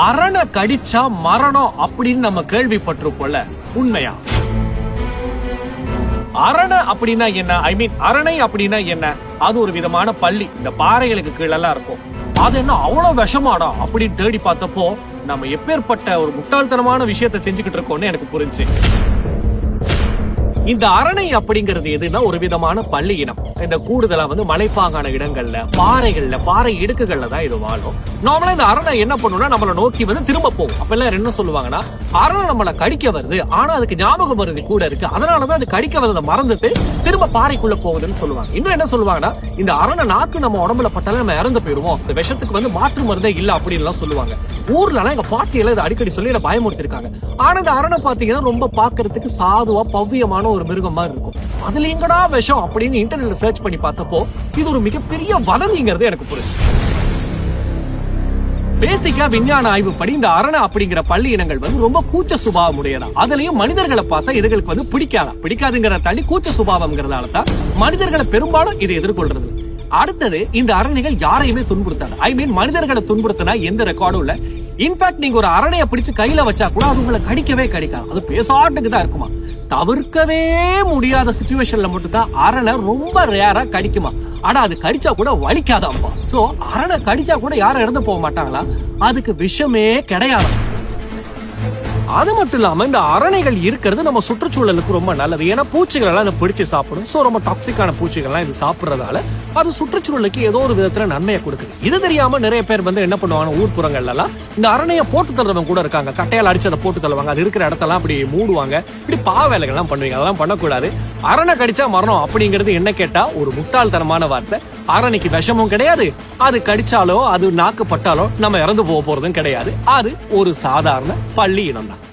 அரணை கடிச்சா மரணம் அப்படின்னு நம்ம கேள்விப்பட்டிருப்போம்ல, உண்மையா? அரணை அப்படின்னா என்ன? ஐ மீன் அரணை அப்படின்னா என்ன? அது ஒரு விதமான பள்ளி, இந்த பாறைகளுக்கு கீழெல்லாம் இருக்கும். அது என்ன அவ்வளவு விஷமாடா அப்படின்னு தேடி பார்த்தப்போ நம்ம எப்பேற்பட்ட ஒரு முட்டாள்தனமான விஷயத்தை செஞ்சுக்கிட்டு இருக்கோம்னு எனக்கு புரிஞ்சு. இந்த அரணை அப்படிங்கிறது எதுனா ஒரு விதமான பள்ளி இனம். இந்த கூடுதலா மலைப்பாங்கான இடங்கள்ல, பாறைகள்ல, பாறை இடுக்குகள்ல தான் இது வாழும். நார்மலா இந்த அரணை என்ன பண்ணும்னா நம்மள நோக்கி திரும்ப போகும். அப்ப எல்லாம் என்ன சொல்லுவாங்கன்னா, அரணை நம்மள கடிக்க வருது, ஆனா அதுக்கு ஞாபக மருதி கூட இருக்கு, அதனாலதான் அது கடிக்க வரதை மறந்துட்டு திரும்ப பாறைக்குள்ள போகுதுன்னு சொல்லுவாங்க. இன்னும் என்ன சொல்லுவாங்கன்னா, இந்த அரணை நாக்கு நம்ம உடம்புல பட்டாலும் நம்ம இறந்து போயிருவோம், இந்த விஷத்துக்கு மாற்று மருந்தே இல்ல அப்படின்னு எல்லாம் சொல்லுவாங்க. ஊர்ல எல்லாம் எங்க பாட்டியெல்லாம் இதை அடிக்கடி சொல்லி என்ன பயமுறுத்திருக்காங்க. ஆனா இந்த அரணை பாத்தீங்கன்னா ரொம்ப பாக்குறதுக்கு சாதுவா பவ்யமான ஒரு மிருகம் மாதிரி இருக்கும். அதுல எங்கடா விஷம் அப்படின்னு இன்டர்நெட்ல சர்ச் பண்ணி பார்த்தப்போ இது ஒரு மிகப்பெரிய வதந்திங்கிறது எனக்கு புரியுது. பேசிக்கா விஞ்ஞான ஆய்வு படி இந்த அரணை அப்படிங்கிற பள்ளி இனங்கள் ரொம்ப கூச்ச சுபாவம் உடையதா. அதுலயும் மனிதர்களை பார்த்தா இதுகளுக்கு பிடிக்காதுங்கிற தள்ளி கூச்ச சுபாவம்ங்கிறதால தான் மனிதர்களை பெரும்பாலும் இதை எதிர்கொள்றது. அடுத்தது, இந்த அரணைகள் யாரையுமே துன்புறுத்தாது. ஐ மீன் மனிதர்களை துன்புறுத்தினா எந்த ரெக்கார்டும் இல்ல. இன்ஃபேக்ட் நீங்க ஒரு அரணையை பிடிச்சு கையில வச்சா கூட அது உங்களை கடிக்கவே கடிக்காது, அது பேசாட்டுக்கு தான் இருக்குமா. தவிர்க்கவே முடியாத சிச்சுவேஷன்ல மட்டும் தான் அரணை ரொம்ப ரேரா கடிக்குமா. ஆனா அது கடிச்சா கூட வலிக்காதாம்பா. சோ அரணை கடிச்சா கூட யாரும் இறந்து போக மாட்டாங்களா, அதுக்கு விஷமே கிடையாது. அது மட்டும் இல்லாம இந்த அரணைகள் இருக்கிறது நம்ம சுற்றுச்சூழலுக்கு ரொம்ப நல்லது. ஏன்னா பூச்சிகள் எல்லாம் இதை பிடிச்சு சாப்பிடும். சோ ரொம்ப டாக்ஸிக்கான பூச்சிகள் எல்லாம் இது சாப்பிடுறதால அது சுற்றுச்சூழலுக்கு ஏதோ ஒரு விதத்துல நன்மையை கொடுக்குது. இது தெரியாம நிறைய பேர் என்ன பண்ணுவாங்க, ஊர்ப்புறங்கள்ல எல்லாம் இந்த அரணையை போட்டு தள்ளுறவங்க கூட இருக்காங்க. கட்டையால் அடிச்சு அதை போட்டு தள்ளுவாங்க, அது இருக்கிற இடத்தெல்லாம் அப்படி மூடுவாங்க, இப்படி வேலைகள் எல்லாம் பண்ணுவீங்க. அதெல்லாம் பண்ணக்கூடாது. அரணை கடிச்சா மரணம் அப்படிங்கிறது என்ன கேட்டா ஒரு முட்டாள்தனமான வார்த்தை. அரணைக்கு விஷமும் கிடையாது, அது கடிச்சாலோ அது நாக்கு பட்டாலோ நம்ம இறந்து போக போறதும் கிடையாது. அது ஒரு சாதாரண பள்ளி இனம் தான்.